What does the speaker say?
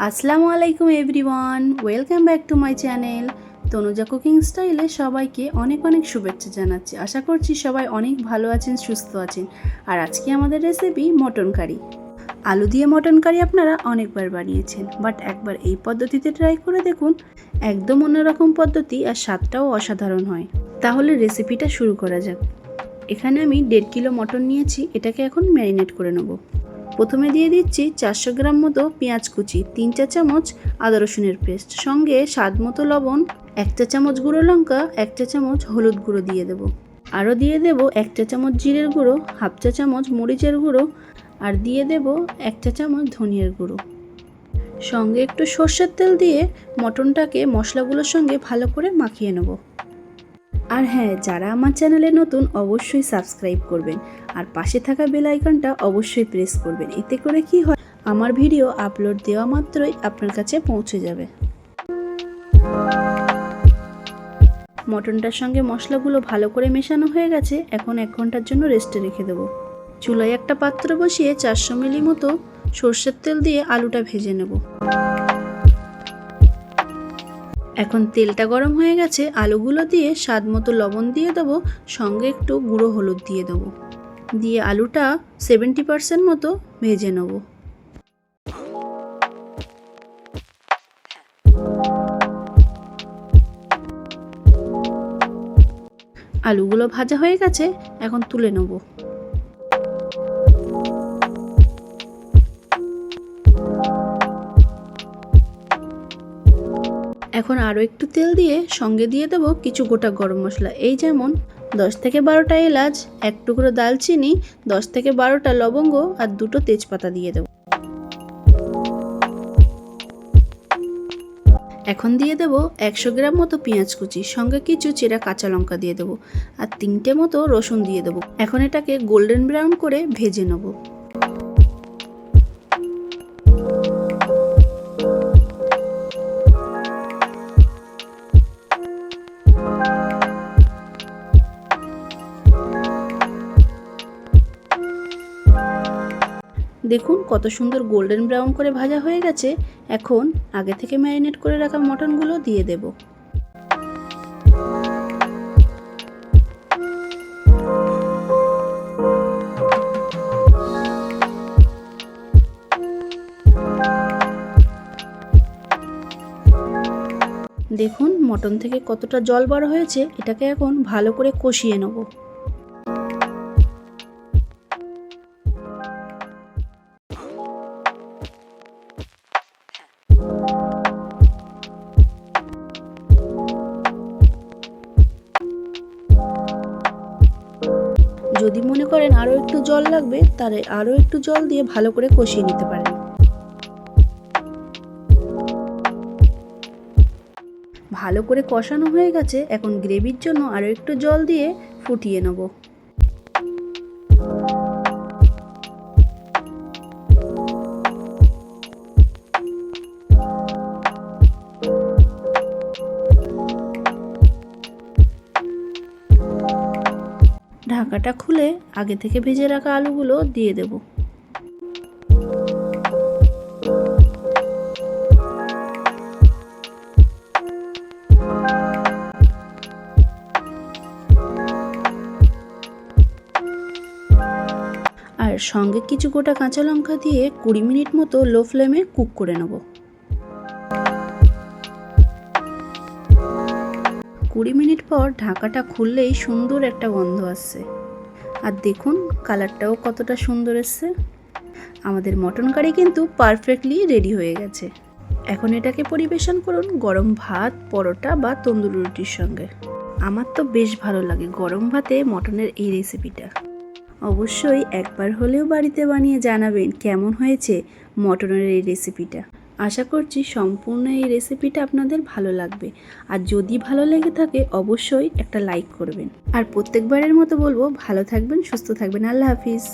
আসসালামু আলাইকুম everyone, welcome back to my channel Tanuja cooking স্টাইলে সবাইকে অনেক অনেক শুভেচ্ছা জানাচ্ছি। আশা করছি সবাই অনেক ভালো আছেন, সুস্থ আছেন। আর আজকে আমাদের রেসিপি মটন কারি। আলু দিয়ে মটন কারি আপনারা অনেকবার বানিয়েছেন, বাট একবার এই পদ্ধতিতে ট্রাই করে দেখুন। একদম অন্যরকম পদ্ধতি আর স্বাদটাও অসাধারণ হয়। তাহলে রেসিপিটা শুরু করা যাক। এখানে আমি 1.5 কিলো মটন নিয়েছি, এটাকে এখন ম্যারিনেট করে নেব। প্রথমে দিয়ে দিচ্ছি 400 গ্রাম মতো পেঁয়াজ কুচি, 3 চা চামচ আদা রসুনের পেস্ট, সঙ্গে স্বাদ মতো লবণ, 1 চা চামচ গুঁড়ো লঙ্কা, 1 চা চামচ হলুদ গুঁড়ো দিয়ে দেব। আরও দিয়ে দেব 1 চা চামচ জিরের গুঁড়ো, হাফ চা চামচ মরিচের গুঁড়ো, আর দিয়ে দেব 1 চা চামচ ধনিয়ার গুঁড়ো। সঙ্গে একটু সর্ষের তেল দিয়ে মটনটাকে মশলাগুলোর সঙ্গে ভালো করে মাখিয়ে নেব। আর হ্যাঁ, যারা আমার চ্যানেলে নতুন অবশ্যই সাবস্ক্রাইব করবেন আর পাশে থাকা বেল আইকনটা অবশ্যই প্রেস করবেন। এতে করে কি হয়, আমার ভিডিও আপলোড দেওয়া মাত্রই আপনার কাছে পৌঁছে যাবে। মটনটার সঙ্গে মশলাগুলো ভালো করে মেশানো হয়ে গেছে, এখন 1 ঘন্টার জন্য রেস্টে রেখে দেবো। চুলায় একটা পাত্র বসিয়ে 400 মিলি মতো সর্ষের তেল দিয়ে আলুটা ভেজে নেব। এখন তেলটা গরম হয়ে গেছে, আলুগুলো দিয়ে স্বাদ মতো লবণ দিয়ে দেবো, সঙ্গে একটু গুঁড়ো হলুদ দিয়ে দেবো। দিয়ে আলুটা 70% মতো ভেজে নেব। আলুগুলো ভাজা হয়ে গেছে, এখন তুলে নেব। এখন আরও একটু তেল দিয়ে সঙ্গে দিয়ে দেবো কিছু গোটা গরম মশলা, এই যেমন 10 থেকে 12টা এলাচ, 1 টুকরো দালচিনি, 10 থেকে 12টা লবঙ্গ আর 2টো তেজপাতা দিয়ে দেবো। এখন দিয়ে দেবো 100 গ্রাম মতো পেঁয়াজ কুচি, সঙ্গে কিছু চেরা কাঁচা লঙ্কা দিয়ে দেবো আর 3টে মতো রসুন দিয়ে দেবো। এখন এটাকে গোল্ডেন ব্রাউন করে ভেজে নেব। দেখুন কত সুন্দর গোল্ডেন ব্রাউন করে ভাজা হয়ে গেছে। এখন আগে থেকে ম্যারিনেট করে রাখা মটনগুলো দিয়ে দেব। দেখুন মটন থেকে কতটা জল বার হয়েছে, এটাকে এখন ভালো করে কষিয়ে নেব। যদি মনে করেন আরও একটু জল লাগবে, তাহলে আরও একটু জল দিয়ে ভালো করে কষিয়ে নিতে পারেন। ভালো করে কষানো হয়ে গেছে, এখন গ্রেভির জন্য আরও একটু জল দিয়ে ফুটিয়ে নেব। ঢাকাটা খুলে আগে থেকে ভেজে রাখা আলুগুলো দিয়ে দেব। আর সঙ্গে কিছু গোটা কাঁচা লঙ্কা দিয়ে 20 মিনিট মতো লো ফ্লেমে কুক করে নেব। 20 মিনিট পর ঢাকাটা খুললেই সুন্দর একটা গন্ধ আসছে। আর দেখুন কালারটাও কতটা সুন্দর এসছে। আমাদের মটন কারি কিন্তু পারফেক্টলি রেডি হয়ে গেছে। এখন এটাকে পরিবেশন করুন গরম ভাত, পরোটা বা তন্দুরি রুটির সঙ্গে। আমার তো বেশ ভালো লাগে গরম ভাতে মটনের এই রেসিপিটা। অবশ্যই একবার হলেও বাড়িতে বানিয়ে জানাবেন কেমন হয়েছে মটনের এই রেসিপিটা। আশা করছি সম্পূর্ণ এই রেসিপিটা আপনাদের ভালো লাগবে। আর যদি ভালো লেগে থাকে অবশ্যই একটা লাইক করবেন। আর প্রত্যেকবারের মতো বলবো, ভালো থাকবেন, সুস্থ থাকবেন। আল্লাহ হাফিজ।